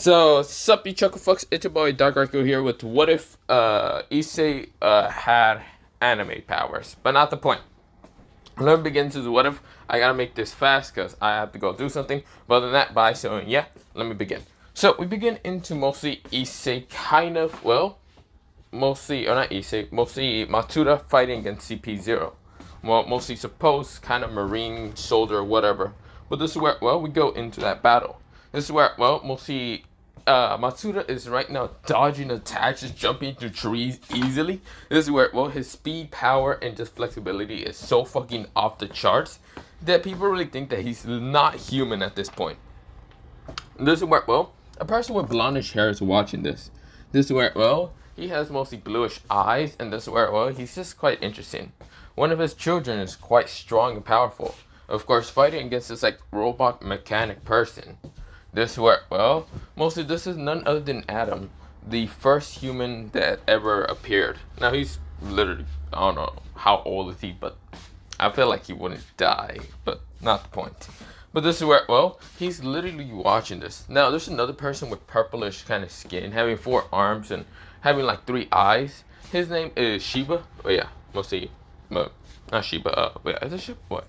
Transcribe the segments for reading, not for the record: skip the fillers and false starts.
So, sup you chuckle fucks, it's your boy Dark Rico here with what if Issei had anime powers, but not the point. Let me begin to the what if. I gotta make this fast because I have to go do something, but other than that, bye, so yeah, let me begin. So, we begin into mostly Issei kind of, well, mostly, or not Issei, mostly Matsuda fighting against CP0. Well, mostly supposed kind of marine soldier or whatever, but this is where, well, we go into that battle. This is where, well, mostly Matsuda is right now dodging attacks, just jumping through trees easily. This is where, well, his speed, power, and just flexibility is so fucking off the charts that people really think that he's not human at this point. This is where, well, a person with blondish hair is watching this. This is where, well, he has mostly bluish eyes, and this is where, well, he's just quite interesting. One of his children is quite strong and powerful. Of course, fighting against this, like, robot mechanic person. This where, well, mostly this is none other than Adam, the first human that ever appeared. Now he's literally, I don't know how old is he, but I feel like he wouldn't die, but not the point. But this is where, well, he's literally watching this. Now there's another person with purplish kind of skin, having 4 arms and having like 3 eyes. His name is Shiba. Oh yeah, mostly, not Shiba. Wait, is it Shiba? What?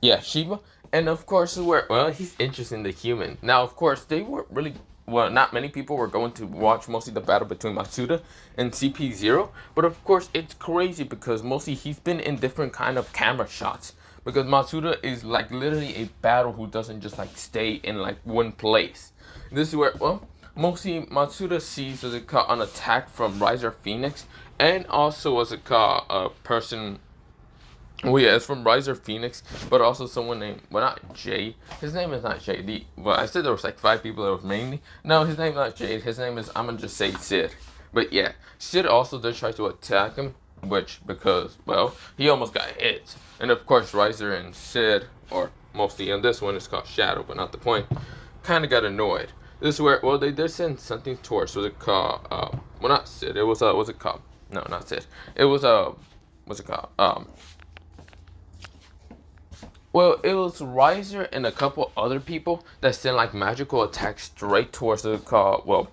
Yeah, Shiba. And of course, where, well, he's interested in the human. Now, of course, they weren't really, well, not many people were going to watch mostly the battle between Matsuda and CP0. But of course, it's crazy because mostly he's been in different kind of camera shots. Because Matsuda is like literally a battle who doesn't just like stay in like one place. This is where, well, mostly Matsuda sees as it called an attack from Riser Phoenix. And also as it called a person. Well, yeah, it's from Riser Phoenix, but also someone named, well, not Jay. His name is not Jay. Well, I said there was like 5 people that was mainly. No, his name is not Jade. His name is, I'm going to just say Sid. But yeah, Sid also did try to attack him, which, because, well, he almost got hit. And of course, Riser and Sid, or mostly in this one, it's called Shadow, but not the point, kind of got annoyed. This is where, well, they did send something towards, was it called, well, not Sid, it was, what's it called? No, not Sid. It was, what's it called? Well, it was Riser and a couple other people that sent like magical attacks straight towards the car. Well,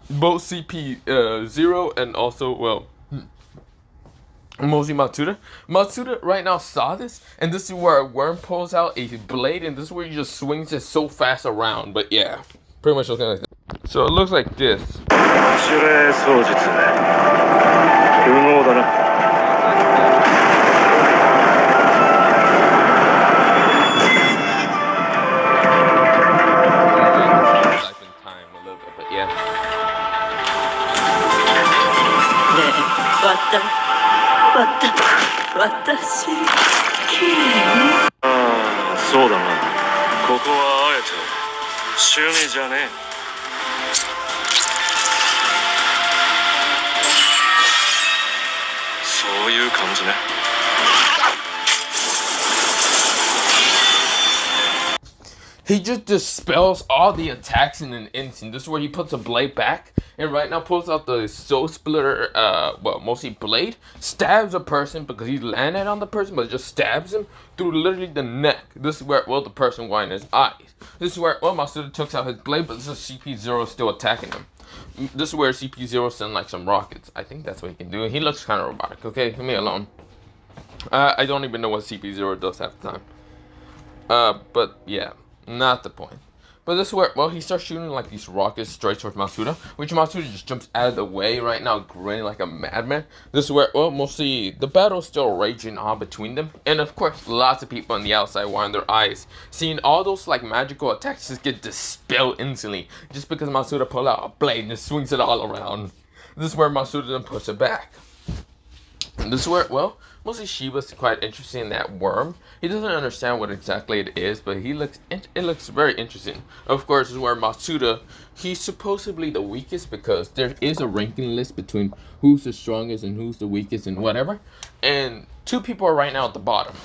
both CP0 and also, well, mostly Matsuda. Matsuda right now saw this, and this is where a worm pulls out a blade, and this is where he just swings it so fast around. But yeah, pretty much looking like that. So it looks like this. Watashi, ああ、そうだな。ここはあえて趣味じゃねえ。そういう感じね。He just dispels all the attacks in an instant. This is where he puts a blade back, and right now pulls out the soul splitter, well, mostly blade, stabs a person because he landed on the person, but it just stabs him through literally the neck. This is where, well, the person whined his eyes. This is where, well, Matsuda took out his blade, but this is CP0 still attacking him. This is where CP0 sent like some rockets. I think that's what he can do. He looks kind of robotic, okay? Leave me alone. I don't even know what CP0 does half the time. But yeah. Not the point. But this is where, well, he starts shooting like these rockets straight towards Matsuda, which Matsuda just jumps out of the way right now, grinning like a madman. This is where, well, mostly the battle is still raging on between them. And of course, lots of people on the outside wiring their eyes, seeing all those like magical attacks just get dispelled instantly, just because Matsuda pulled out a blade and just swings it all around. This is where Matsuda then puts it back. And this is where, well, mostly Shiba's quite interested in that worm. He doesn't understand what exactly it is, but it looks very interesting. Of course, this is where Matsuda, he's supposedly the weakest because there is a ranking list between who's the strongest and who's the weakest and whatever. And 2 people are right now at the bottom.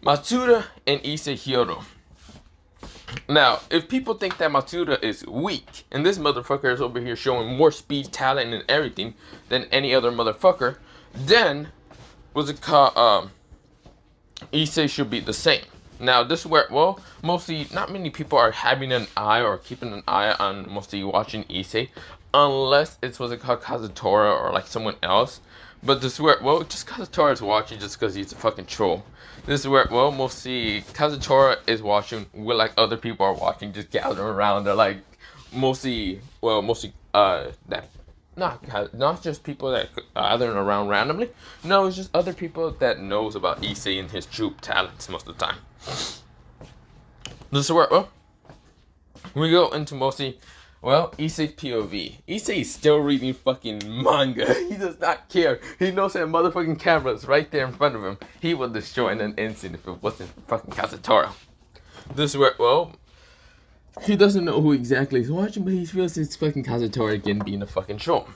Matsuda and Issei Hyodo. Now, if people think that Matsuda is weak, and this motherfucker is over here showing more speed, talent, and everything than any other motherfucker, then, what's it called, Issei should be the same. Now, this is where, well, mostly not many people are having an eye or keeping an eye on mostly watching Issei, unless it's what's it called, Kazutora or like someone else. But this is where, well, just Kazutora is watching just because he's a fucking troll. This is where, well, mostly Kazutora is watching where like other people are watching, just gathering around. They're like mostly that. Not just people that gathering around randomly. No, it's just other people that knows about Issei and his true talents most of the time. This is where, well, we go into mostly, well, Issei's POV. Issei is still reading fucking manga. He does not care. He knows that motherfucking camera is right there in front of him. He will destroy in an instant if it wasn't fucking Kazutora. This is where, well, he doesn't know who exactly is watching, but he feels it's fucking Kazutora again being a fucking troll.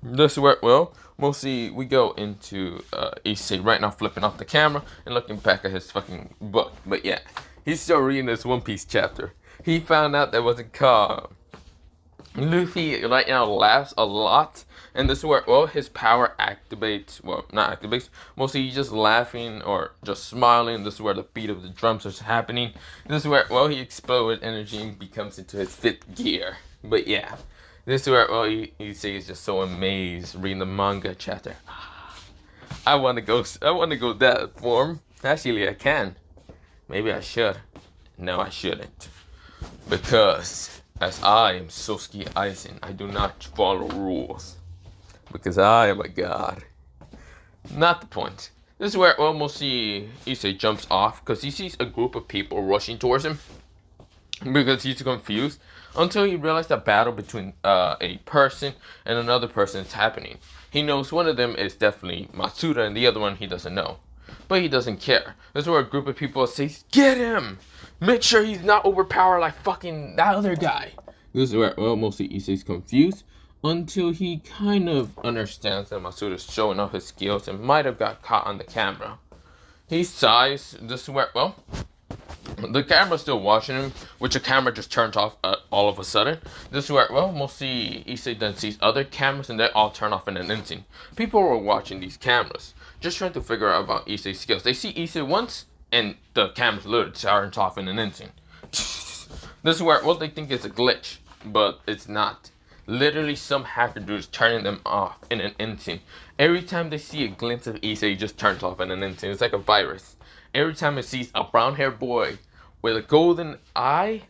This is where, well, mostly we go into Issei right now flipping off the camera and looking back at his fucking book. But yeah, he's still reading this One Piece chapter. He found out that was called Luffy right now laughs a lot, and this is where, well, his power activates, well, not activates, mostly he's just laughing or just smiling. This is where the beat of the drums is happening. This is where, well, he explodes energy and becomes into his 5th gear. But yeah, this is where, well, he says he's just so amazed reading the manga chapter. I want to go that form. Actually, I can. Maybe I should. No, I shouldn't. Because as I am Sosuke Aizen, I do not follow rules. Because I am a god. Not the point. This is where, well, mostly Issei jumps off because he sees a group of people rushing towards him. Because he's confused until he realizes a battle between a person and another person is happening. He knows one of them is definitely Matsuda and the other one he doesn't know. But he doesn't care. This is where a group of people says, "Get him! Make sure he's not overpowered like fucking that other guy." This is where, well, mostly Issei's confused until he kind of understands that Matsuda's showing off his skills and might have got caught on the camera. He sighs. This is where, well, the camera's still watching him, which the camera just turns off all of a sudden. This is where, well, mostly Issei then sees other cameras and they all turn off in an instant. People were watching these cameras, just trying to figure out about Issei's skills. They see Issei once, and the camera's literally turns off in an instant. This is where, well, they think it's a glitch, but it's not. Literally, some hacker dude is turning them off in an instant. Every time they see a glimpse of Issei, it just turns off in an instant. It's like a virus. Every time it sees a brown-haired boy with a golden eye,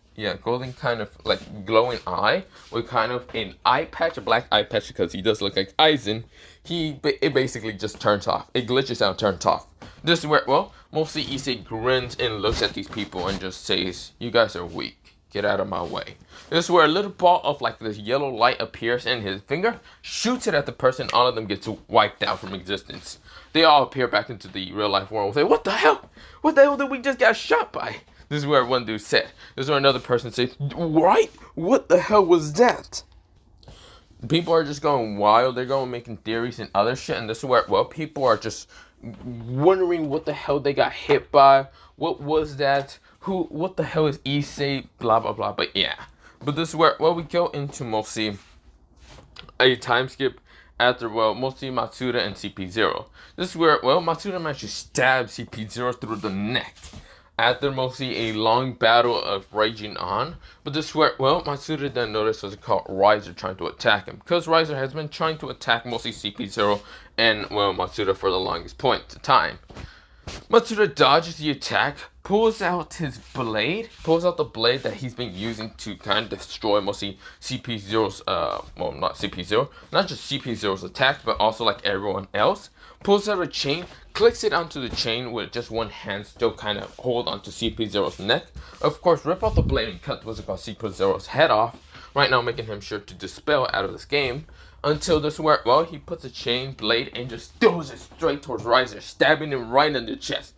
golden kind of like glowing eye, with kind of an eye patch, a black eye patch because he does look like Aizen, it basically just turns off. It glitches out, turns off. This is where, well, mostly Issei grins and looks at these people and just says, "You guys are weak. Get out of my way." This is where a little ball of like this yellow light appears in his finger, shoots it at the person, all of them gets wiped out from existence. They all appear back into the real life world and say, "What the hell? What the hell did we just get shot by?" This is where one dude said. This is where another person says, "Right? What the hell was that?" People are just going wild. They're going making theories and other shit. And this is where, well, people are just wondering what the hell they got hit by. What was that? What the hell is Issei? Blah, blah, blah. But yeah. But this is where, well, we go into mostly a time skip after, well, mostly Matsuda and CP0. This is where, well, Matsuda managed to stab CP0 through the neck. After mostly a long battle of raging on. But this is where, well, Matsuda then noticed what's called Riser trying to attack him. Because Riser has been trying to attack mostly CP0 and, well, Matsuda for the longest point of time. Matsuda dodges the attack, pulls out his blade, pulls out the blade that he's been using to kind of destroy mostly CP0's, well, not CP0, not just CP0's attack, but also like everyone else. Pulls out a chain, clicks it onto the chain with just one hand still kind of hold onto CP0's neck. Of course, rip out the blade and cut what's it called CP0's head off, right now making him sure to dispel out of this game. Until this where, well, he puts a chain blade and just throws it straight towards Riser, stabbing him right in the chest.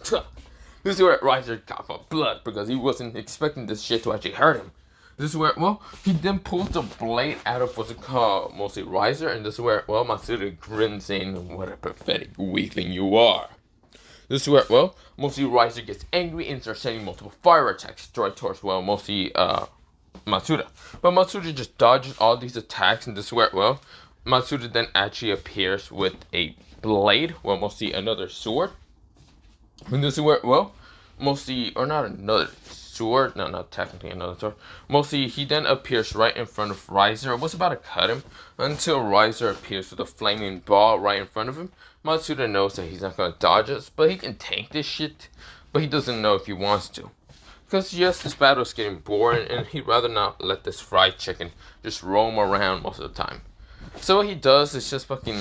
This is where Riser got for blood because he wasn't expecting this shit to actually hurt him. This is where, well, he then pulls the blade out of what's it called, mostly Riser, and this is where, well, Matsuda grins saying, "What a pathetic weakling you are." This is where, well, mostly Riser gets angry and starts sending multiple fire attacks straight towards, well, mostly Matsuda. But Matsuda just dodges all these attacks, and this is where, well, Matsuda then actually appears with a blade, well, mostly another sword. And this is where, well, mostly, or not another sword, no, not technically another sword. Mostly, he then appears right in front of Riser. Was about to cut him until Riser appears with a flaming ball right in front of him. Matsuda knows that he's not gonna dodge us, but he can tank this shit. But he doesn't know if he wants to. Because yes, this battle is getting boring, and he'd rather not let this fried chicken just roam around most of the time. So what he does is just fucking,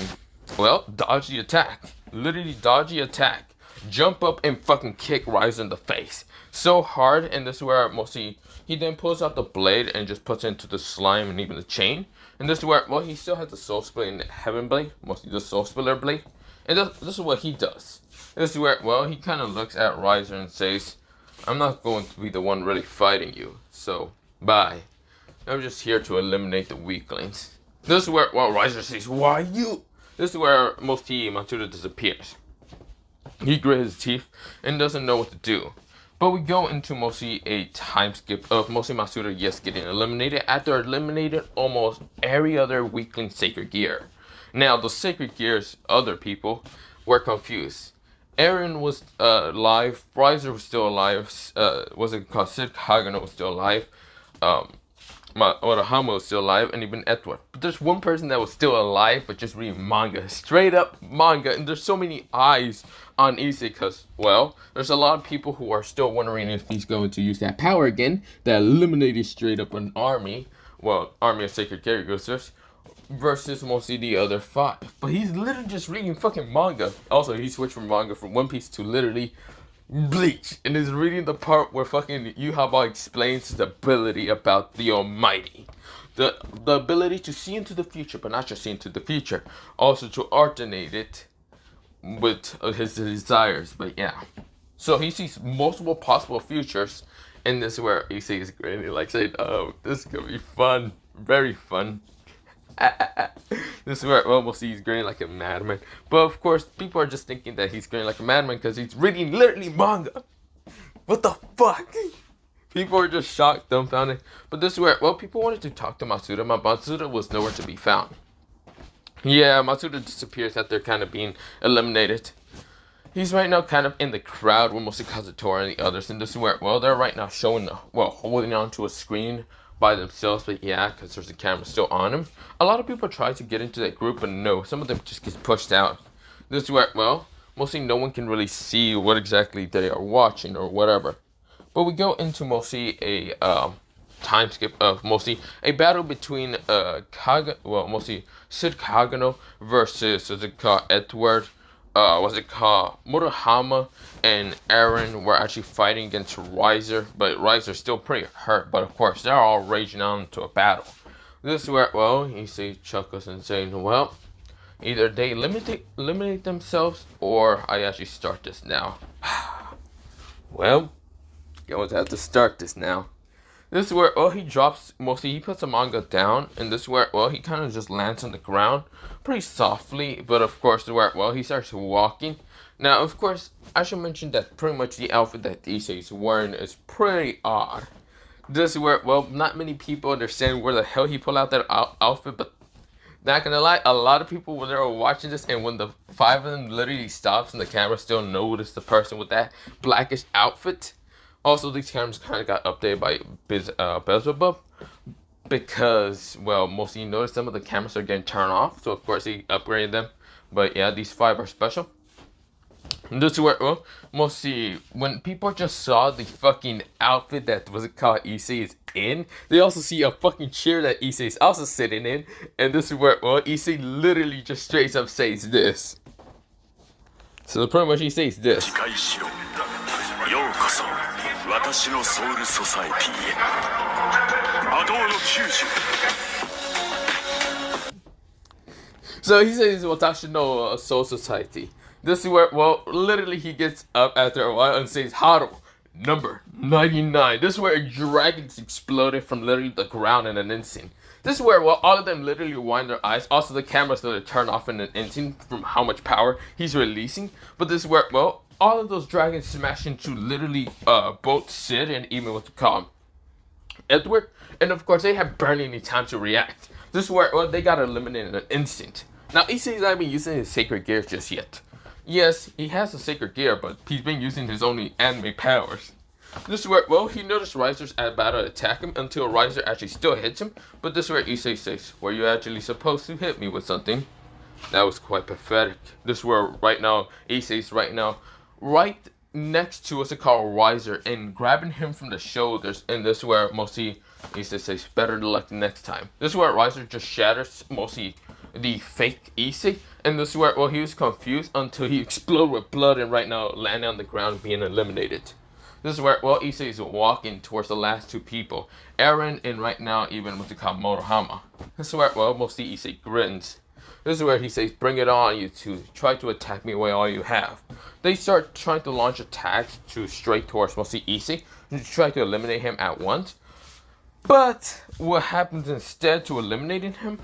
well, dodge the attack. Literally dodge the attack. Jump up and fucking kick Riser in the face. So hard, and this is where mostly he then pulls out the blade and just puts it into the slime and even the chain. And this is where, well, he still has the soul split and the heaven blade, mostly the soul splitter blade. And this is what he does. This is where, well, he kind of looks at Riser and says, I'm not going to be the one really fighting you, so bye. I'm just here to eliminate the weaklings. This is where, well, Riser says, why you? This is where mostly Matsuda disappears. He grits his teeth and doesn't know what to do. But we go into mostly a time skip of mostly Matsuda, yes, getting eliminated after eliminating almost every other weakling sacred gear. Now, the sacred gears, other people, were confused. Eren was alive, Riser was still alive, was it called Sid Kagano was still alive, Hama was still alive, and even Edward. But there's one person that was still alive, but just reading manga, straight up manga, and there's so many eyes on Issei, because, well, there's a lot of people who are still wondering if he's going to use that power again, that eliminated straight up an army, well, army of sacred characters, versus mostly the other 5. But he's literally just reading fucking manga. Also, he switched from manga from One Piece to literally Bleach, and is reading the part where fucking Yhwach explains the ability about the Almighty. The ability to see into the future, but not just see into the future, also to alternate it with his desires. But yeah, so he sees multiple possible futures, and this is where Issei is really like saying, oh, this is gonna be fun, very fun. This is where, well, we'll see he's grinning like a madman. But of course, people are just thinking that he's grinning like a madman because he's reading literally manga. What the fuck? People are just shocked, dumbfounded. But this is where, well, people wanted to talk to Matsuda. Matsuda was nowhere to be found. Yeah, Matsuda disappears after kind of being eliminated. He's right now kind of in the crowd with mostly Kazutora and the others. And this is where, well, they're right now showing, well, holding onto a screen by themselves, but yeah, because there's a camera still on him. A lot of people try to get into that group, but no, some of them just get pushed out. This is where, well, mostly no one can really see what exactly they are watching or whatever. But we go into mostly a time skip of mostly a battle between mostly Sid Kagano versus Edward. Was it called Murahama and Eren were actually fighting against Riser, but Riser's still pretty hurt, but of course they're all raging on into a battle. This is where, well, Issei chuckles and saying, well, either they eliminate themselves or I actually start this now. Well, going to have to start this now. This is where, well, he drops, mostly he puts the manga down, and this is where, well, he kind of just lands on the ground pretty softly, but of course, where, well, he starts walking. Now, of course, I should mention that pretty much the outfit that Issei is wearing is pretty odd. This is where, well, not many people understand where the hell he pulled out that outfit, but not gonna lie, a lot of people when they were watching this, and when the 5 of them literally stops and the camera still noticed the person with that blackish outfit. Also, these cameras kind of got updated by Beelzebub because, well, mostly you notice some of the cameras are getting turned off, so of course he upgraded them. But yeah, these 5 are special. And this is where, well, mostly when people just saw the fucking outfit that was called Issei is in, they also see a fucking chair that Issei is also sitting in, and this is where, well, Issei literally just straight up says this. So pretty much he says this. Yokoso, Watashi no soul society. So he says Watashi no soul society. This is where, well, literally he gets up after a while and says Haru, number 99. This is where dragons exploded from literally the ground in an instant. This is where, well, all of them literally wind their eyes. Also, the cameras literally turn off in an instant from how much power he's releasing. But this is where, well, all of those dragons smash into literally both Sid and even what's called Edward. And of course, they have barely any time to react. This is where, well, they got eliminated in an instant. Now, Issei's not even using his sacred gears just yet. Yes, he has a sacred gear, but he's been using his only anime powers. This is where, well, he noticed Riser's about to attack him until Riser actually still hits him, but this is where Issei says, were you actually supposed to hit me with something? That was quite pathetic. This is where right now, Issei's right now, right next to what's it called, Riser, and grabbing him from the shoulders, and this is where mostly Issei says, better luck next time. This is where Riser just shatters mostly the fake Issei, and this is where, well, he was confused until he exploded with blood and right now landing on the ground being eliminated. This is where, well, Issei is walking towards the last two people, Eren and right now even what's it called, Motohama. This is where, well, mostly Issei grins. This is where he says, bring it on, you two. Try to attack me with all you have. They start trying to launch attacks straight towards mostly Issei to try to eliminate him at once. But what happens instead to eliminating him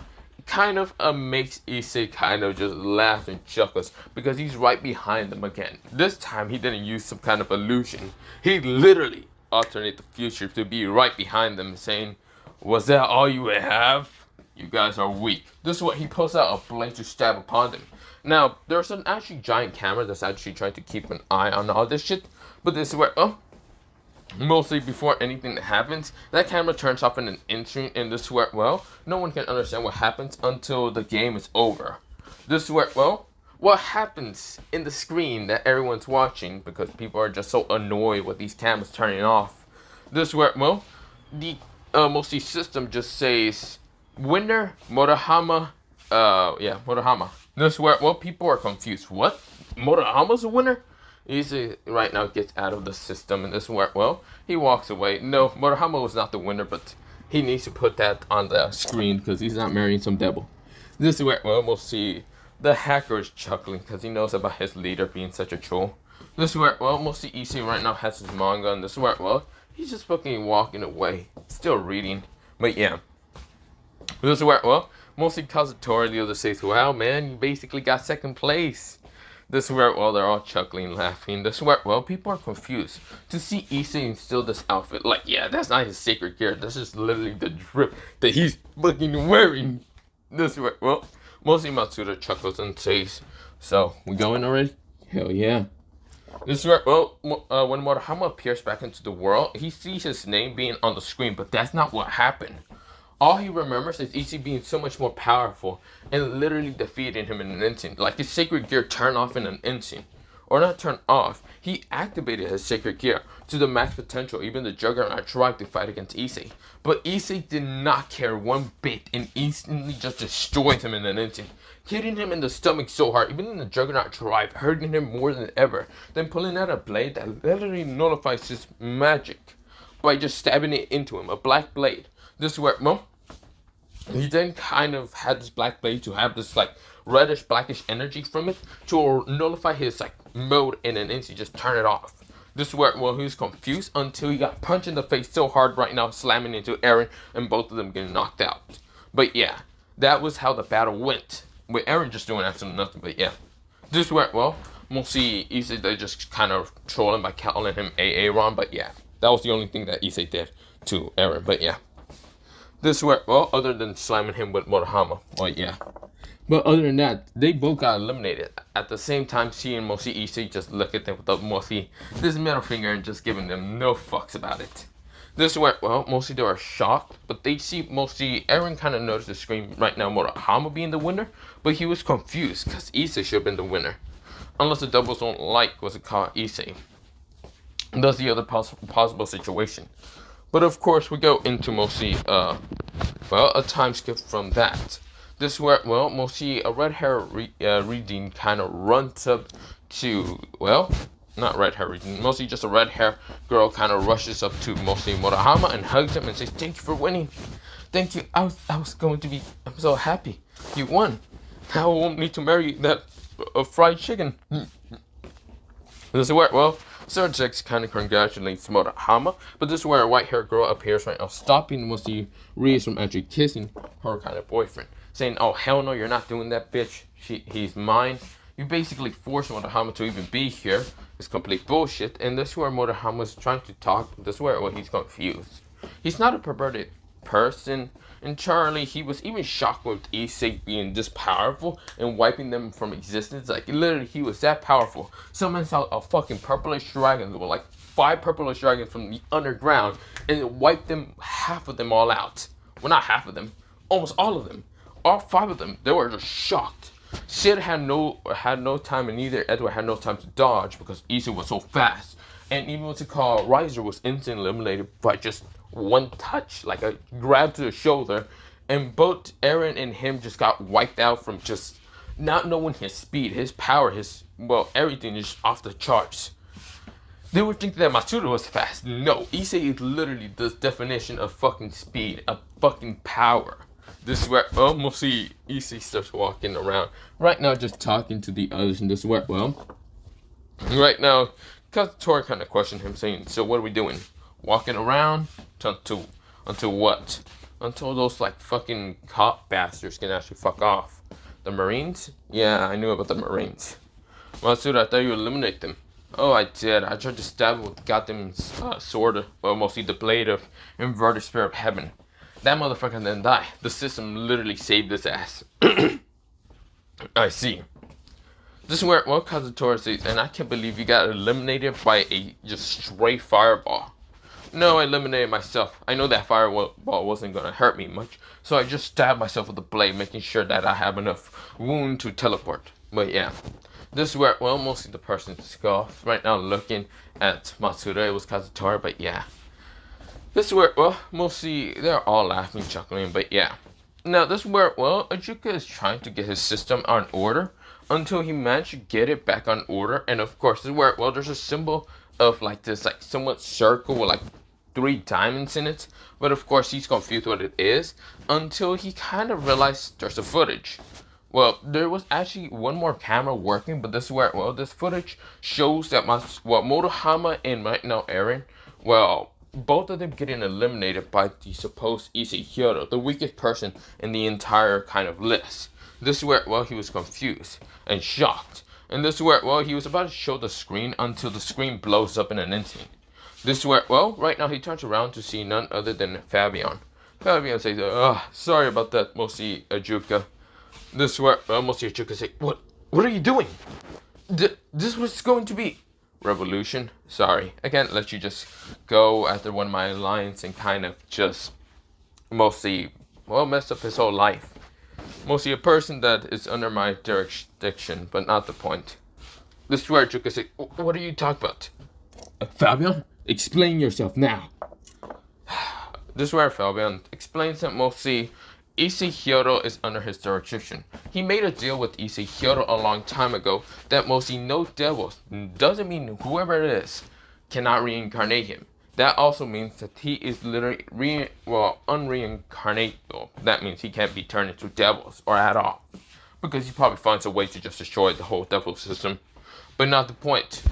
kind of makes Issei kind of just laugh and chuckles because he's right behind them again. This time he didn't use some kind of illusion. He literally alternated the future to be right behind them saying, was that all you have? You guys are weak. This is what he pulls out a blade to stab upon them. Now, there's an actually giant camera that's actually trying to keep an eye on all this shit. But this is where, mostly before anything that happens, that camera turns off in an instant, and this is where, well, no one can understand what happens until the game is over. This is where, well, what happens in the screen that everyone's watching because people are just so annoyed with these cameras turning off. This is where, well, the mostly system just says, winner, Motohama, Motohama. This is where, well, people are confused. What? Motohama's a winner? Issei right now gets out of the system, and this is where, well, he walks away. No, Motohama was not the winner, but he needs to put that on the screen because he's not marrying some devil. This is where, well, we'll see the hacker is chuckling because he knows about his leader being such a troll. This is where, well, mostly Issei right now has his manga, and this is where, well, he's just fucking walking away, still reading. But yeah, this is where, well, mostly Kazutora the other says, wow, man, you basically got second place. This is where, well, they're all chuckling, laughing. This is where, well, people are confused to see Issei in still this outfit. Like, yeah, that's not his sacred gear. That's just literally the drip that he's fucking wearing. This is where, well, mostly Matsuda chuckles and says, so, we going already? Hell yeah. This is where, well, when Motohama appears back into the world, he sees his name being on the screen, but that's not what happened. All he remembers is Issei being so much more powerful and literally defeating him in an instant. Like his sacred gear turned off in an instant. Or not turned off, he activated his sacred gear to the max potential. Even the Juggernaut tried to fight against Issei. But Issei did not care one bit and instantly just destroyed him in an instant. Hitting him in the stomach so hard, even in the Juggernaut tribe, hurting him more than ever. Then pulling out a blade that literally nullifies his magic by just stabbing it into him, a black blade. This is where, well, he then kind of had this black blade to have this like reddish blackish energy from it to nullify his like mode in an instant, just turn it off. This is where, well, he was confused until he got punched in the face so hard right now, slamming into Eren and both of them getting knocked out. But yeah, that was how the battle went, with Eren just doing absolutely nothing. But yeah, this is where, well, we'll see Issei, they just kind of trolling by calling him Aaron. But yeah, that was the only thing that Issei did to Eren. But yeah. This is where, well, other than slamming him with Motohama, well, yeah. But other than that, they both got eliminated. At the same time, seeing mostly Issei just look at them without mostly this middle finger and just giving them no fucks about it. This is where, well, mostly they were shocked, but they see mostly Eren kind of noticed the screen right now, Motohama being the winner, but he was confused because Issei should have been the winner. Unless the doubles don't like what's it called, Issei. And that's the other possible situation. But of course, we go into mostly, well, a time skip from that. This is where, well, mostly a red hair reading kind of runs up to, well, not red hair reading, mostly just a red hair girl kind of rushes up to mostly Motohama and hugs him and says, thank you for winning. Thank you. I was going to be, I'm so happy. You won. Now I won't need to marry that fried chicken. This is where, well, Sir Six kind of congratulates Motohama, but this is where a white-haired girl appears right now, stopping mostly Rias from actually kissing her kind of boyfriend, saying, oh, hell no, you're not doing that, bitch. He's mine. You basically forced Motohama to even be here. It's complete bullshit, and this is where Motohama's trying to talk. This is where, well, he's confused. He's not a perverted person, And Charlie, he was even shocked with Issei being this powerful and wiping them from existence. Like, literally, he was that powerful. Someone saw a fucking purplish dragon with like 5 purplish dragons from the underground and it wiped them, half of them all out. Well, not half of them, almost all of them. All 5 of them, they were just shocked. Sid had no time, and neither Edward had no time to dodge because Issei was so fast. And even what's it called, Riser was instantly eliminated by just one touch, like a grab to the shoulder. And both Eren and him just got wiped out from just not knowing his speed, his power, everything is off the charts. They would think that Matsuda was fast. No, Issei is literally the definition of fucking speed, of fucking power. This is where, we'll see Issei starts walking around. Right now, just talking to the others, and this is where, right now, Kazutora kind of questioned him, saying, so what are we doing? Walking around? Until what? Until those, like, fucking cop bastards can actually fuck off. The Marines? Yeah, I knew about the Marines. Matsuda, I thought you would eliminate them. Oh, I did. I tried to stab him with the goddamn sword, mostly the blade of inverted spirit of heaven. That motherfucker didn't die. The system literally saved his ass. I see. This is where, Kazutora says, and I can't believe you got eliminated by a just straight fireball. No, I eliminated myself. I know that fireball wasn't going to hurt me much, so I just stabbed myself with the blade, making sure that I have enough wound to teleport. But yeah. This is where, mostly the person scoffed. Right now, looking at Matsuda, it was Kazutora, but yeah. This is where, mostly they're all laughing, chuckling, but yeah. Now, this is where, Ajuka is trying to get his system on order until he managed to get it back on order. And of course, this is where, there's a symbol of like this, like somewhat circle with like 3 diamonds in it. But of course, he's confused what it is until he kind of realized there's a footage. Well, there was actually one more camera working, but this is where, this footage shows that Motohama and right now Eren, both of them getting eliminated by the supposed Issei Hyodo, the weakest person in the entire kind of list. This is where, he was confused and shocked. And this is where, he was about to show the screen until the screen blows up in an instant. This is where, right now he turns around to see none other than Fabian. Fabian says, sorry about that, mostly Ajuka. This is where, mostly Ajuka says, what are you doing? This was going to be revolution. Sorry, I can't let you just go after one of my lines and kind of just mostly, mess up his whole life. Mostly a person that is under my jurisdiction, but not the point. This is where Ajuka says, what are you talking about? Fabian, explain yourself now. This is where Fabian explains that mostly Issei Hyodo is under his jurisdiction. He made a deal with Issei Hyodo a long time ago that mostly no devils, doesn't mean whoever it is, cannot reincarnate him. That also means that he is literally unreincarnatable. That means he can't be turned into devils or at all. Because he probably finds a way to just destroy the whole devil system. But not the point.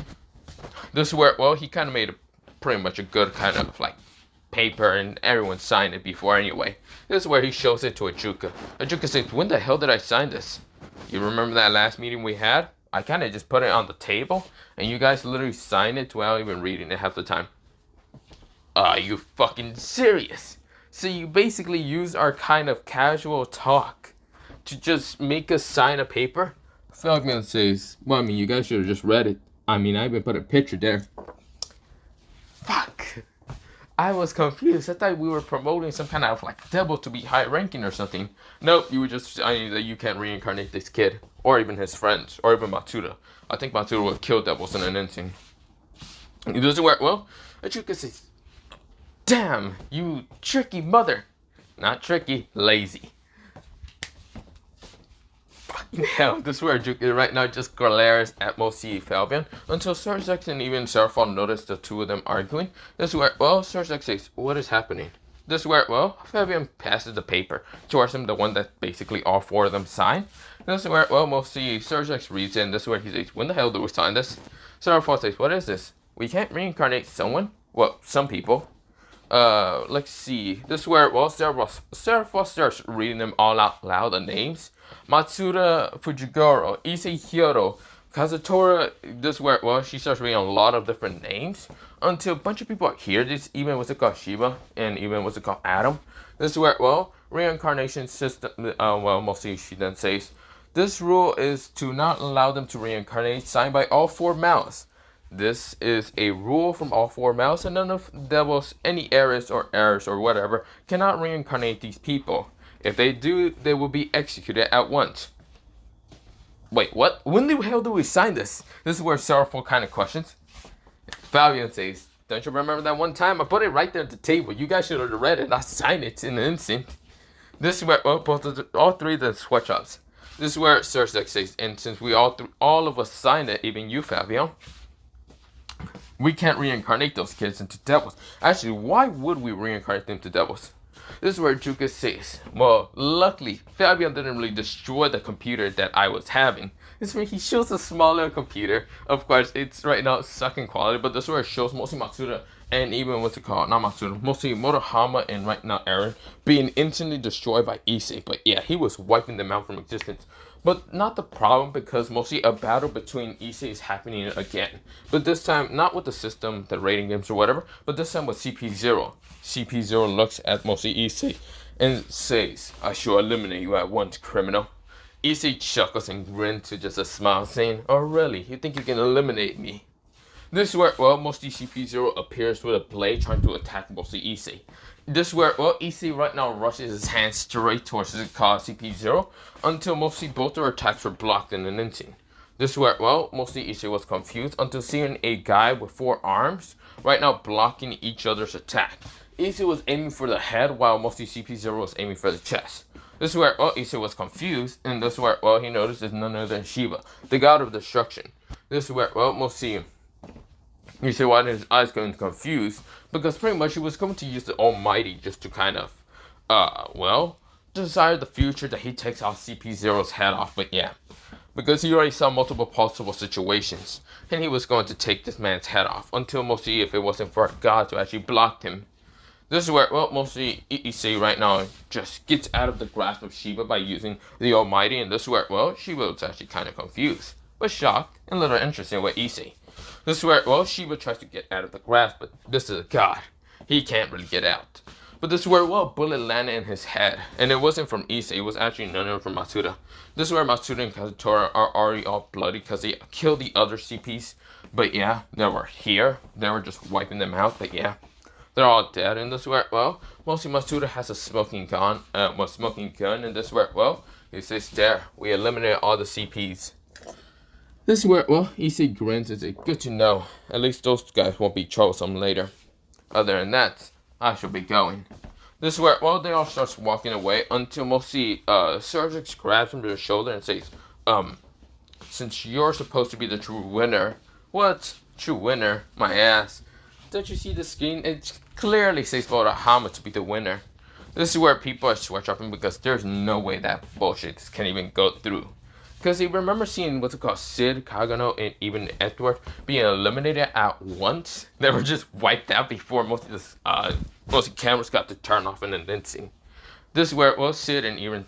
This is where, he kind of made pretty much a good kind of like paper and everyone signed it before anyway. This is where he shows it to Ajuka. Ajuka says, when the hell did I sign this? You remember that last meeting we had? I kind of just put it on the table and you guys literally signed it without even reading it half the time. Are you fucking serious? So you basically use our kind of casual talk to just make us sign a paper? Falcon says, you guys should have just read it. I even put a picture there. Fuck. I was confused. I thought we were promoting some kind of like devil to be high ranking or something. Nope, you were just saying that you can't reincarnate this kid. Or even his friends. Or even Matsuda. I think Matsuda would kill devils in an instant. It doesn't work. Ajuka says, damn, you tricky mother. Not tricky, lazy. Fucking hell, this is where Ajuka right now just glares at mostly Fabian until Surzex and even Serafon notice the two of them arguing. This is where, Surzex says, what is happening? This is where, Fabian passes the paper towards him, the one that basically all 4 of them sign. This is where, mostly Surzex reads it, and this is where he says, when the hell do we sign this? Serafon says, what is this? We can't reincarnate someone? Well, some people. Let's see. This is where, Serafon starts reading them all out loud, the names. Matsuda Fujigoro, Issei Hyodo, Kazutora, this is where, well, she starts reading a lot of different names until a bunch of people hear this, even what's it called Shiba, and even what's it called Adam. This is where, well, reincarnation system, well, mostly she then says, this rule is to not allow them to reincarnate, signed by all four mouths. This is a rule from all four mouths, and none of devils, any errors or whatever, cannot reincarnate these people. If they do, they will be executed at once. Wait, what? When the hell do we sign this? This is where sorrowful kind of questions. Fabian says, don't you remember that one time? I put it right there at the table. You guys should have read it. I signed it in an instant. This is where, well, all three of the sweatshops. This is where Cersei says, and since we all of us signed it, even you, Fabian, we can't reincarnate those kids into devils. Actually, why would we reincarnate them to devils? This is where Juka says, well, luckily, Fabian didn't really destroy the computer that I was having. This is where he shows a smaller computer. Of course, it's right now sucking quality, but this is where it shows mostly Matsuda and even what's it called? Not Matsuda, mostly Motohama and right now Eren being instantly destroyed by Issei. But yeah, he was wiping them out from existence. But not the problem, because mostly a battle between Issei is happening again. But this time, not with the system, the rating games or whatever, but this time with CP0. CP0 looks at mostly Issei and says, I shall eliminate you at once, criminal. Issei chuckles and grins to just a smile, saying, oh really, you think you can eliminate me? This is where, well, mostly CP0 appears with a blade trying to attack mostly Issei. This is where, well, Issei right now rushes his hand straight towards his car CP0 until mostly both their attacks were blocked in an instant. This is where, well, mostly Issei was confused until seeing a guy with 4 arms right now blocking each other's attack. Issei was aiming for the head while mostly CP0 was aiming for the chest. This is where, well, Issei was confused, and this is where, well, he noticed it's none other than Shiva, the god of destruction. This is where, well, mostly Issei why his eyes going confused, because pretty much he was going to use the Almighty just to kind of, well, desire the future that he takes off CP0's head off, but yeah. Because he already saw multiple possible situations, and he was going to take this man's head off, until mostly if it wasn't for God to actually block him. This is where, well, mostly Issei right now just gets out of the grasp of Shiva by using the Almighty, and this is where, well, Shiva was actually kind of confused, but shocked and a little interested with Issei. This is where, well, Shiva tries to get out of the grasp, but this is a god. He can't really get out. But this is where, well, bullet landed in his head, and it wasn't from Issei, it was actually none of it from Matsuda. This is where Matsuda and Kazutora are already all bloody because they killed the other CPs, but yeah, they were here. They were just wiping them out, but yeah. They're all dead, and this is where, well, mostly Matsuda has a smoking gun, and this is where, well, he says, there, we eliminated all the CPs. This is where, well, Issei grins and says, good to know. At least those guys won't be troublesome later. Other than that, I shall be going. This is where, well, they all starts walking away until mostly, Sergix grabs him to the shoulder and says, since you're supposed to be the true winner. What? True winner? My ass. Don't you see the screen? It clearly says Motohama to be the winner. This is where people are sweatshopping because there's no way that bullshit can even go through. Because you remember seeing what's it called, Sid, Kagano, and even Edward being eliminated at once? They were just wiped out before most of the cameras got to turn off in an instant. This is where, well, Sid and even,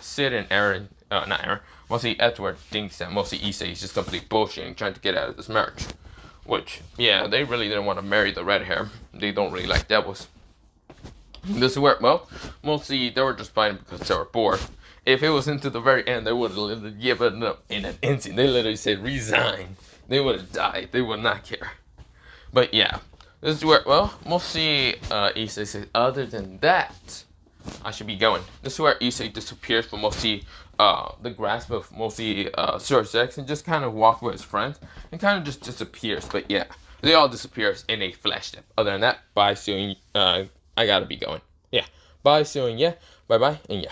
Sid and Eren, not Eren, mostly Edward thinks that mostly Issei is just complete bullshit and trying to get out of this marriage. Which, yeah, they really didn't want to marry the red hair. They don't really like devils. This is where, well, mostly they were just fighting because they were bored. If it was into the very end, they would have literally given up in an instant. They literally said resign. They would have died. They would not care. But yeah, this is where, well, mostly Issei says, other than that, I should be going. This is where Issei disappears from mostly the grasp of mostly Sergix and just kind of walks with his friends and kind of just disappears. But yeah, they all disappears in a flash step. Other than that, bye soon. I gotta be going. Yeah, bye soon. Yeah, bye bye and yeah.